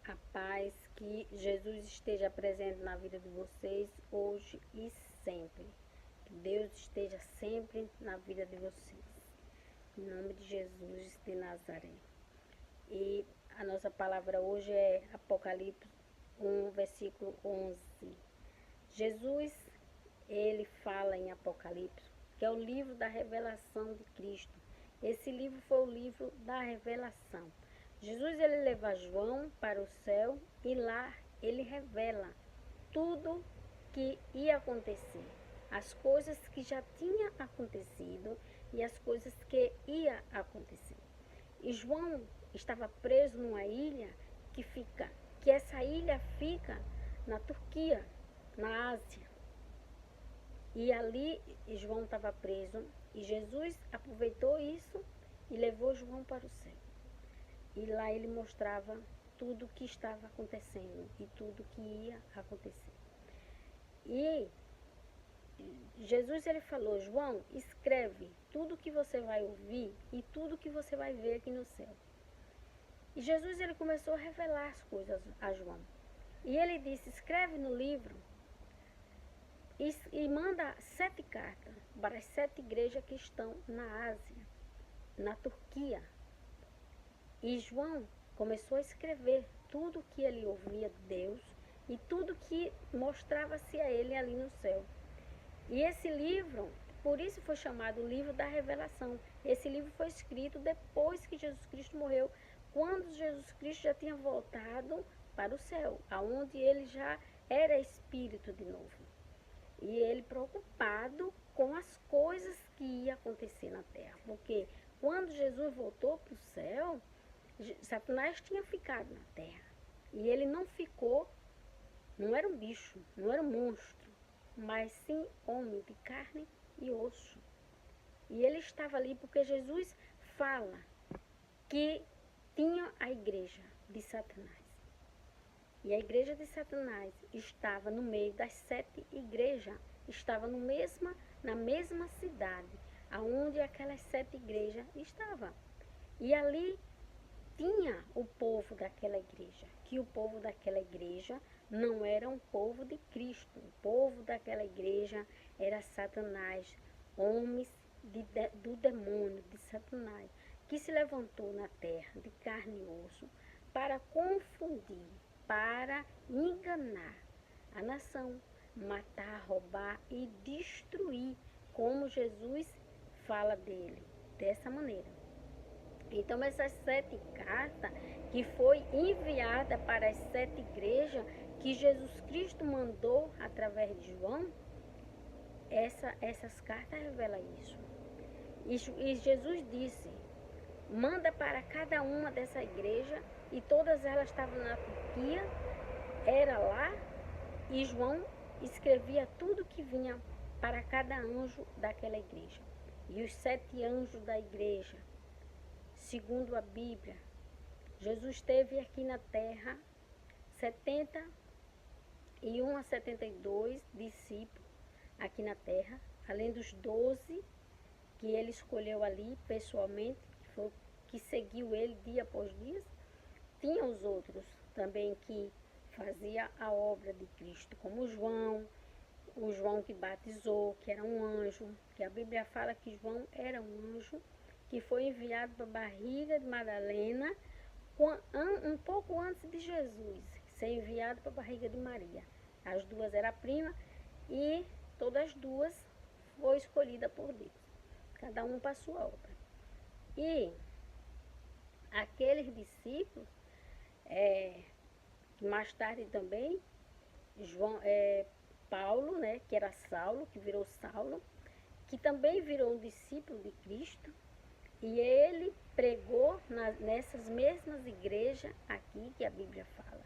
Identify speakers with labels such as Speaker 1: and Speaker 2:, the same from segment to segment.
Speaker 1: A paz, que Jesus esteja presente na vida de vocês hoje e sempre. Que Deus esteja sempre na vida de vocês. Em nome de Jesus de Nazaré. E a nossa palavra hoje é Apocalipse 1, versículo 11. Jesus, ele fala em Apocalipse, que é o livro da revelação de Cristo. Esse livro foi o livro da revelação. Jesus, ele leva João para o céu e lá ele revela tudo que ia acontecer, as coisas que já tinham acontecido e as coisas que ia acontecer. E João estava preso numa ilha que essa ilha fica na Turquia, na Ásia. E ali João estava preso e Jesus aproveitou isso e levou João para o céu. E lá ele mostrava tudo o que estava acontecendo e tudo o que ia acontecer. E Jesus, ele falou: João, escreve tudo que você vai ouvir e tudo que você vai ver aqui no céu. E Jesus, ele começou a revelar as coisas a João. E ele disse: escreve no livro e manda 7 cartas para as 7 igrejas que estão na Ásia, na Turquia. E João começou a escrever tudo que ele ouvia de Deus e tudo que mostrava-se a ele ali no céu. E esse livro, por isso foi chamado o livro da revelação. Esse livro foi escrito depois que Jesus Cristo morreu, quando Jesus Cristo já tinha voltado para o céu, aonde ele já era espírito de novo. E ele preocupado com as coisas que iam acontecer na terra, porque quando Jesus voltou para o céu, Satanás tinha ficado na terra. E ele não ficou, não era um bicho, não era um monstro, mas sim homem de carne e osso. E ele estava ali porque Jesus fala que tinha a igreja de Satanás. E a igreja de Satanás estava no meio das 7 igrejas, estava na mesma cidade, aonde aquelas 7 igrejas estavam. E ali tinha o povo daquela igreja, que o povo daquela igreja não era um povo de Cristo. O povo daquela igreja era Satanás, homens do demônio, de Satanás, que se levantou na terra de carne e osso para confundir, para enganar a nação, matar, roubar e destruir, como Jesus fala dele, dessa maneira. Então essas 7 cartas que foi enviada para as 7 igrejas que Jesus Cristo mandou através de João, essas cartas revelam isso. E Jesus disse: manda para cada uma dessa igreja, e todas elas estavam na Turquia, era lá, e João escrevia tudo que vinha para cada anjo daquela igreja. E os 7 anjos da igreja, segundo a Bíblia, Jesus teve aqui na terra 71 a 72 discípulos aqui na terra, além dos 12 que ele escolheu ali pessoalmente, que seguiu ele dia após dia. Tinha os outros também que fazia a obra de Cristo, como o João que batizou, que era um anjo, que a Bíblia fala que João era um anjo, que foi enviado para a barriga de Madalena um pouco antes de Jesus ser enviado para a barriga de Maria. As duas eram prima e todas as duas foram escolhidas por Deus, cada um para a sua obra. E aqueles discípulos, mais tarde também, Paulo, né, que era Saulo, que virou Saulo, que também virou um discípulo de Cristo, e ele pregou nessas mesmas igrejas aqui que a Bíblia fala.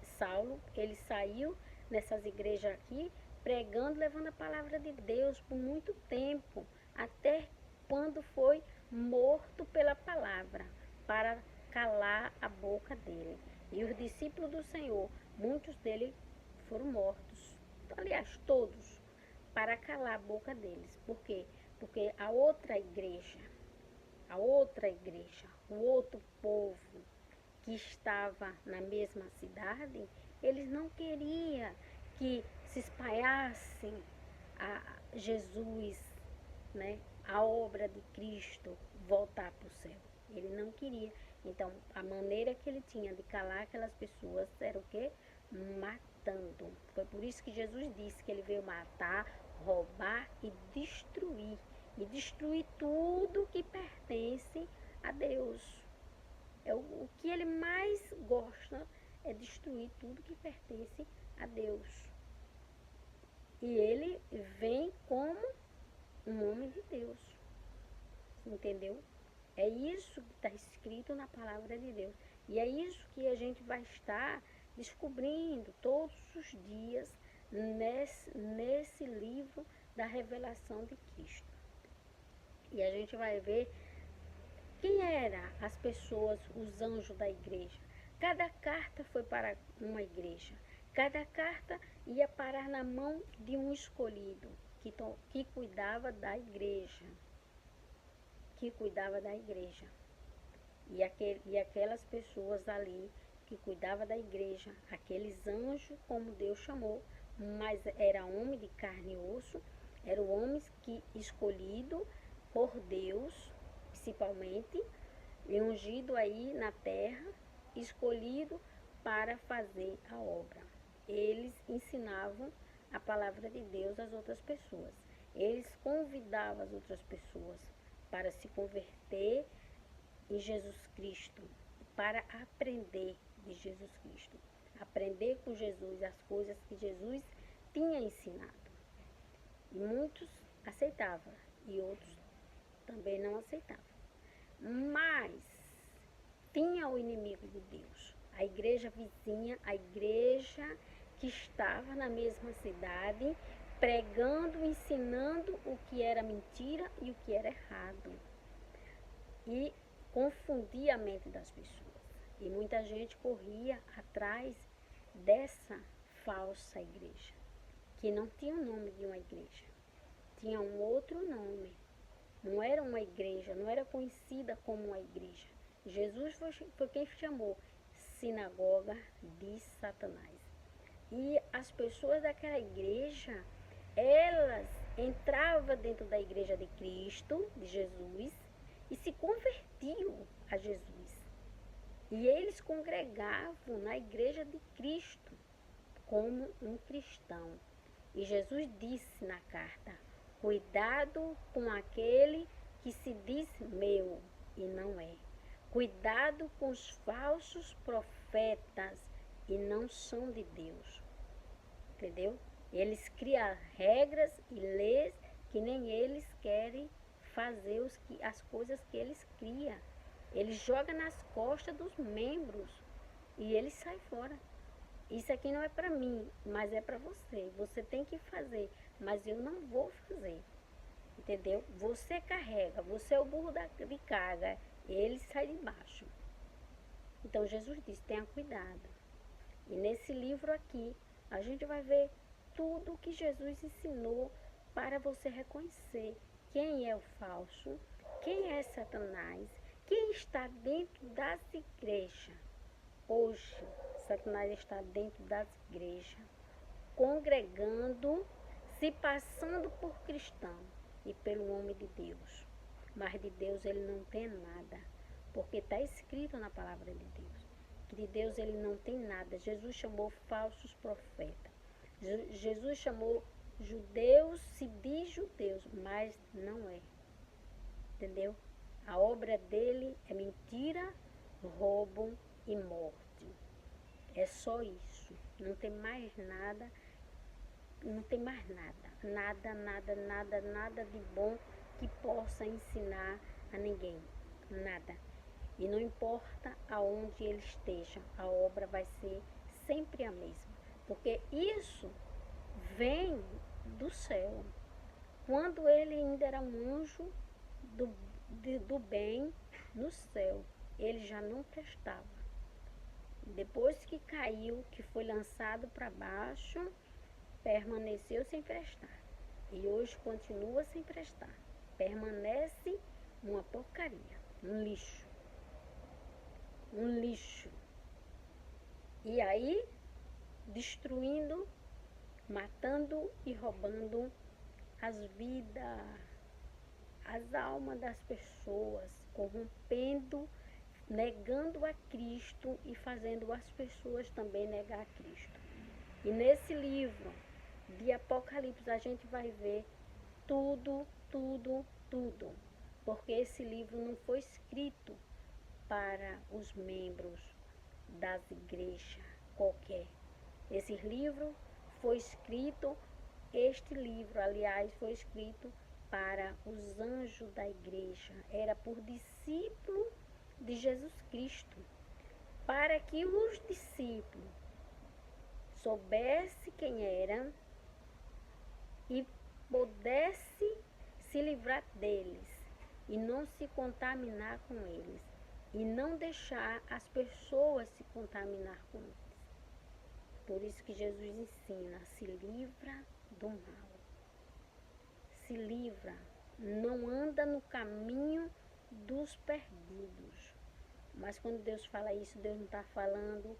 Speaker 1: Saulo, ele saiu nessas igrejas aqui, pregando, levando a palavra de Deus por muito tempo, até quando foi morto pela palavra, para calar a boca dele. E os discípulos do Senhor, muitos deles foram mortos. Aliás, todos, para calar a boca deles. Por quê? Porque a outra igreja, o outro povo que estava na mesma cidade, eles não queriam que se espalhasse a Jesus, né, a obra de Cristo voltar para o céu. Ele não queria. Então, a maneira que ele tinha de calar aquelas pessoas era o quê? Matando. Foi por isso que Jesus disse que ele veio matar, roubar e destruir. E destruir tudo que pertence a Deus. O que ele mais gosta é destruir tudo que pertence a Deus. E ele vem como um homem de Deus. Entendeu? É isso que está escrito na palavra de Deus. E é isso que a gente vai estar descobrindo todos os dias nesse livro da revelação de Cristo. E a gente vai ver quem eram as pessoas, os anjos da igreja. Cada carta foi para uma igreja. Cada carta ia parar na mão de um escolhido que cuidava da igreja. Que cuidava da igreja. E aquelas pessoas ali que cuidavam da igreja, aqueles anjos, como Deus chamou, mas era homem de carne e osso, eram homens que escolhido por Deus, principalmente, e ungido aí na terra, escolhido para fazer a obra. Eles ensinavam a palavra de Deus às outras pessoas. Eles convidavam as outras pessoas para se converter em Jesus Cristo, para aprender de Jesus Cristo, aprender com Jesus as coisas que Jesus tinha ensinado. E muitos aceitavam e outros também não aceitavam. Mas tinha o inimigo de Deus, a igreja vizinha, a igreja que estava na mesma cidade, pregando, ensinando o que era mentira e o que era errado. E confundia a mente das pessoas. E muita gente corria atrás dessa falsa igreja, que não tinha o nome de uma igreja, tinha um outro nome. Não era uma igreja, não era conhecida como uma igreja. Jesus foi quem chamou sinagoga de Satanás. E as pessoas daquela igreja, elas entravam dentro da igreja de Cristo, de Jesus, e se convertiam a Jesus. E eles congregavam na igreja de Cristo como um cristão. E Jesus disse na carta: cuidado com aquele que se diz meu e não é. Cuidado com os falsos profetas e não são de Deus. Entendeu? Eles criam regras e leis que nem eles querem fazer as coisas que eles criam. Eles jogam nas costas dos membros e eles saem fora. Isso aqui não é para mim, mas é para você. Você tem que fazer, mas eu não vou fazer. Entendeu? Você carrega, você é o burro de carga, ele sai de baixo. Então Jesus disse, tenha cuidado. E nesse livro aqui, a gente vai ver tudo o que Jesus ensinou para você reconhecer quem é o falso, quem é Satanás, quem está dentro das igrejas. Hoje, Satanás está dentro das igrejas, congregando, se passando por cristão e pelo homem de Deus. Mas de Deus ele não tem nada, porque está escrito na palavra de Deus, que de Deus ele não tem nada. Jesus chamou falsos profetas. Jesus chamou judeus, se diz judeus, mas não é. Entendeu? A obra dele é mentira, roubo e morte. É só isso. Não tem mais nada. Não tem mais nada. Nada de bom que possa ensinar a ninguém. Nada. E não importa aonde ele esteja, a obra vai ser sempre a mesma. Porque isso vem do céu. Quando ele ainda era um anjo do bem no céu, ele já não prestava. Depois que caiu, que foi lançado para baixo, permaneceu sem prestar. E hoje continua sem prestar. Permanece uma porcaria, um lixo. Um lixo. E aí, destruindo, matando e roubando as vidas, as almas das pessoas, corrompendo, negando a Cristo e fazendo as pessoas também negar a Cristo. E nesse livro de Apocalipse a gente vai ver tudo, tudo, tudo. Porque esse livro não foi escrito para os membros das igrejas qualquer. Esse livro foi escrito, este livro, aliás, foi escrito para os anjos da igreja. Era por discípulo de Jesus Cristo, para que os discípulos soubessem quem era e pudesse se livrar deles e não se contaminar com eles e não deixar as pessoas se contaminar com eles. Por isso que Jesus ensina, se livra do mal. Se livra, não anda no caminho dos perdidos. Mas quando Deus fala isso, Deus não está falando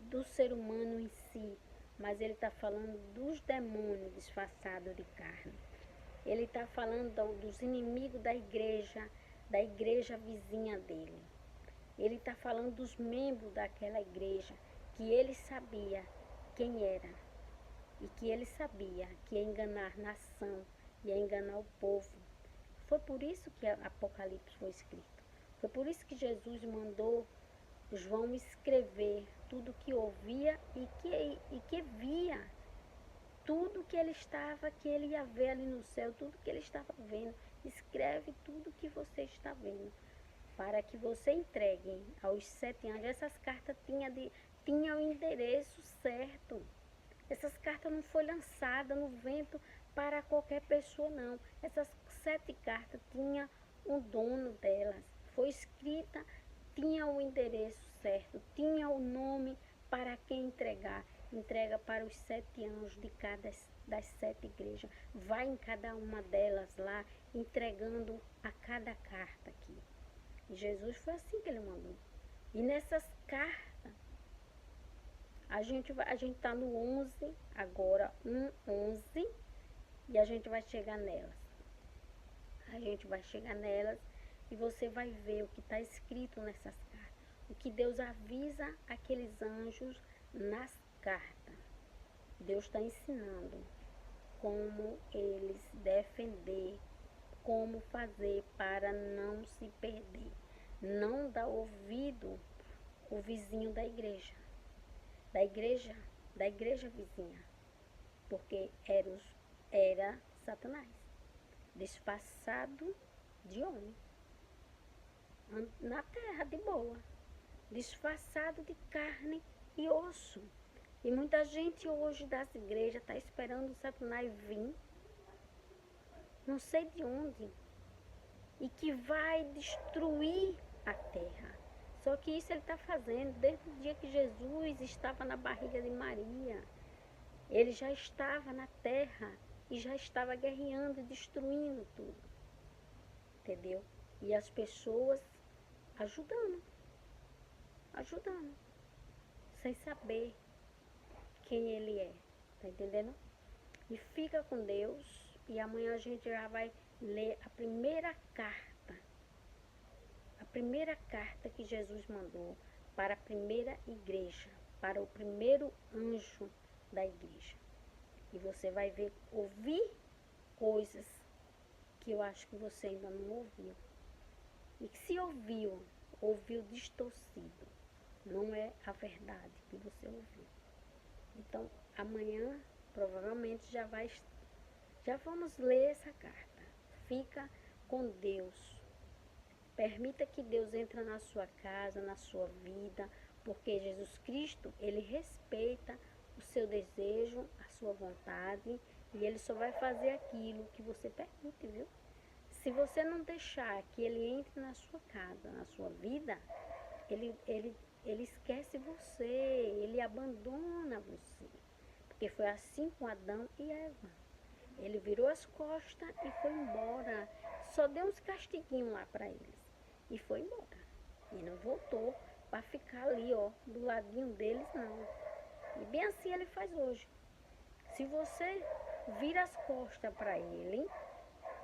Speaker 1: do ser humano em si, mas Ele está falando dos demônios disfarçados de carne. Ele está falando dos inimigos da igreja vizinha dele. Ele está falando dos membros daquela igreja, que ele sabia quem era. E que ele sabia que ia enganar a nação, ia enganar o povo. Foi por isso que Apocalipse foi escrito. Foi por isso que Jesus mandou João escrever tudo que ouvia e que via. Tudo que ele ia ver ali no céu, tudo que ele estava vendo. Escreve tudo que você está vendo, para que você entregue aos 7 anjos. Essas cartas tinham o endereço certo. Essas cartas não foram lançadas no vento para qualquer pessoa, não. Essas 7 cartas tinham um dono delas. Foi escrita, tinha o endereço certo, tinha o nome para quem entregar. Entrega para os 7 anjos de cada das 7 igrejas. Vai em cada uma delas lá, entregando a cada carta aqui. E Jesus foi assim que ele mandou. E nessas cartas, a gente está no 11, agora 1:11, e a gente vai chegar nelas. A gente vai chegar nelas e você vai ver o que está escrito nessas cartas. O que Deus avisa aqueles anjos nas cartas. Deus está ensinando como eles defender, como fazer para não se perder. Não dar ouvido ao vizinho da igreja. Da igreja vizinha, porque era Satanás, disfarçado de homem, na terra de boa, disfarçado de carne e osso. E muita gente hoje das igrejas está esperando o Satanás vir, não sei de onde, e que vai destruir a terra. Só que isso ele está fazendo desde o dia que Jesus estava na barriga de Maria. Ele já estava na terra e já estava guerreando e destruindo tudo. Entendeu? E as pessoas ajudando, sem saber quem ele é. Tá entendendo? E fica com Deus. E amanhã a gente já vai ler a primeira carta. A primeira carta que Jesus mandou para a primeira igreja, para o primeiro anjo da igreja. E você vai ver, ouvir coisas que eu acho que você ainda não ouviu. E que se ouviu distorcido. Não é a verdade que você ouviu. Então, amanhã, provavelmente, já vamos ler essa carta. Fica com Deus. Permita que Deus entre na sua casa, na sua vida, porque Jesus Cristo, ele respeita o seu desejo, a sua vontade, e ele só vai fazer aquilo que você permite, viu? Se você não deixar que ele entre na sua casa, na sua vida, ele esquece você, ele abandona você. Porque foi assim com Adão e Eva. Ele virou as costas e foi embora. Só deu uns castiguinhos lá para eles. E foi embora. E não voltou para ficar ali, ó, do ladinho deles, não. E bem assim ele faz hoje. Se você vira as costas para ele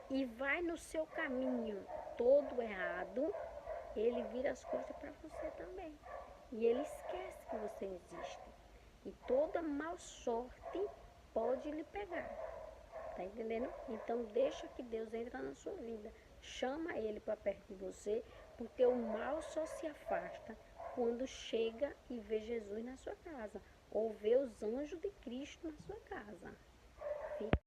Speaker 1: e vai no seu caminho todo errado, ele vira as costas para você também. E ele esquece que você existe. E toda mal sorte pode lhe pegar. Tá entendendo? Então deixa que Deus entra na sua vida. Chama ele para perto de você, porque o mal só se afasta quando chega e vê Jesus na sua casa, ou vê os anjos de Cristo na sua casa. Fica